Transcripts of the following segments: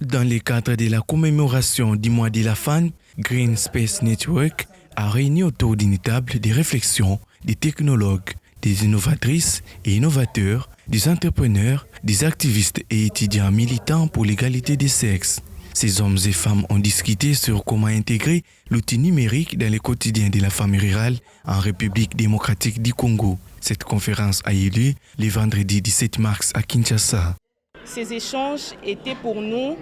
Dans le cadre de la commémoration du mois de la femme, Green Space Network a réuni autour d'une table de réflexion des technologues, des innovatrices et innovateurs, des entrepreneurs, des activistes et étudiants militants pour l'égalité des sexes. Ces hommes et femmes ont discuté sur comment intégrer l'outil numérique dans le quotidien de la femme rurale en République démocratique du Congo. Cette conférence a eu lieu le vendredi 17 mars à Kinshasa. Ces échanges étaient pour nous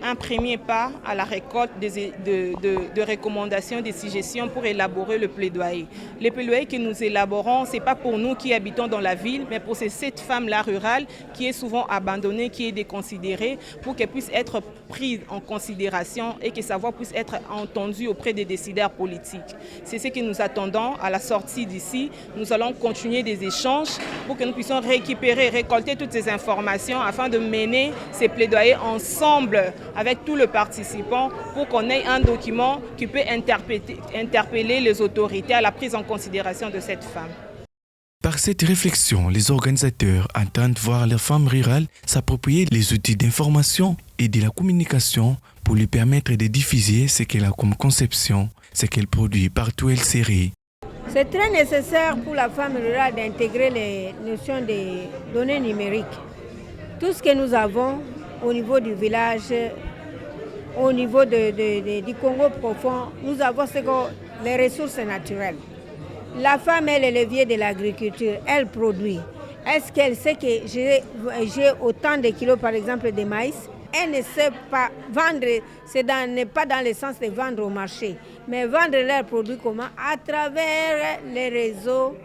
un premier pas à la récolte de recommandations, de suggestions pour élaborer le plaidoyer. Le plaidoyer que nous élaborons, ce n'est pas pour nous qui habitons dans la ville, mais pour cette femme-là rurale qui est souvent abandonnée, qui est déconsidérée, pour qu'elle puisse être prise en considération et que sa voix puisse être entendue auprès des décideurs politiques. C'est ce que nous attendons à la sortie d'ici. Nous allons continuer des échanges pour que nous puissions récolter toutes ces informations afin de mener ces plaidoyers ensemble avec tous les participants pour qu'on ait un document qui peut interpeller les autorités à la prise en considération de cette femme. Par cette réflexion, les organisateurs entendent voir les femmes rurales s'approprier les outils d'information et de la communication pour lui permettre de diffuser ce qu'elle a comme conception, ce qu'elle produit partout où elle serait. C'est très nécessaire pour la femme rurale d'intégrer les notions de données numériques. Tout ce que nous avons au niveau du village, au niveau du Congo profond, nous avons les ressources naturelles. La femme est le levier de l'agriculture, elle produit. Est-ce qu'elle sait que j'ai autant de kilos, par exemple, de maïs? Elle ne sait pas vendre, n'est pas dans le sens de vendre au marché, mais vendre leurs produits comment? À travers les réseaux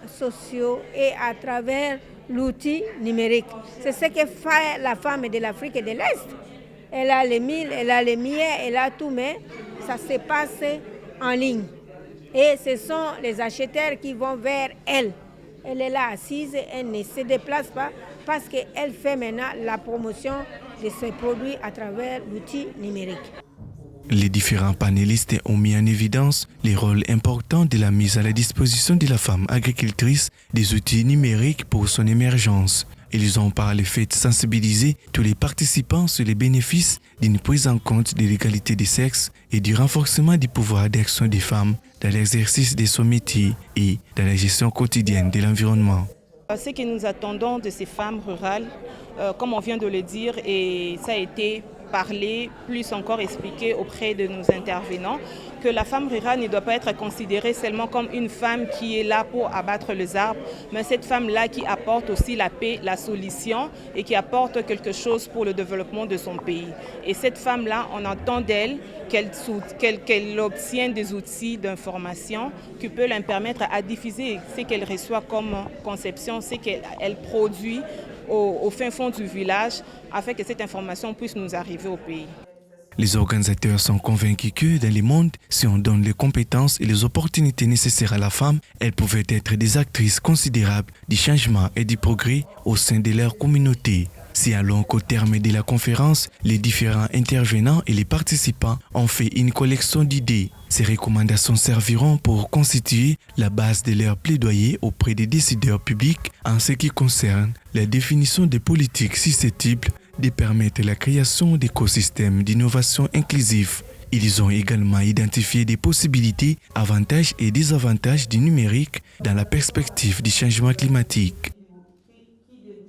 sociaux et à travers l'outil numérique. C'est ce que fait la femme de l'Afrique de l'Est. Elle a les mille, elle a les millets, elle a tout, mais ça se passe en ligne. Et ce sont les acheteurs qui vont vers elle. Elle est là assise, elle ne se déplace pas parce qu'elle fait maintenant la promotion de ses produits à travers l'outil numérique. Les différents panélistes ont mis en évidence les rôles importants de la mise à la disposition de la femme agricultrice des outils numériques pour son émergence. Ils ont par le fait de sensibiliser tous les participants sur les bénéfices d'une prise en compte de l'égalité des sexes et du renforcement du pouvoir d'action des femmes dans l'exercice de son métier et dans la gestion quotidienne de l'environnement. Ce que nous attendons de ces femmes rurales, comme on vient de le dire, et ça a été parlé, plus encore expliqué auprès de nos intervenants, que la femme rurale ne doit pas être considérée seulement comme une femme qui est là pour abattre les arbres, mais cette femme-là qui apporte aussi la paix, la solution et qui apporte quelque chose pour le développement de son pays. Et cette femme-là, on attend d'elle qu'elle obtienne des outils d'information qui peuvent lui permettre à diffuser ce qu'elle reçoit comme conception, ce qu'elle produit au fin fond du village, afin que cette information puisse nous arriver au pays. Les organisateurs sont convaincus que dans le monde, si on donne les compétences et les opportunités nécessaires à la femme, elles pouvaient être des actrices considérables du changement et du progrès au sein de leur communauté. Si allons qu'au terme de la conférence, les différents intervenants et les participants ont fait une collection d'idées. Ces recommandations serviront pour constituer la base de leur plaidoyer auprès des décideurs publics en ce qui concerne la définition des politiques susceptibles de permettre la création d'écosystèmes d'innovation inclusifs. Ils ont également identifié des possibilités, avantages et désavantages du numérique dans la perspective du changement climatique.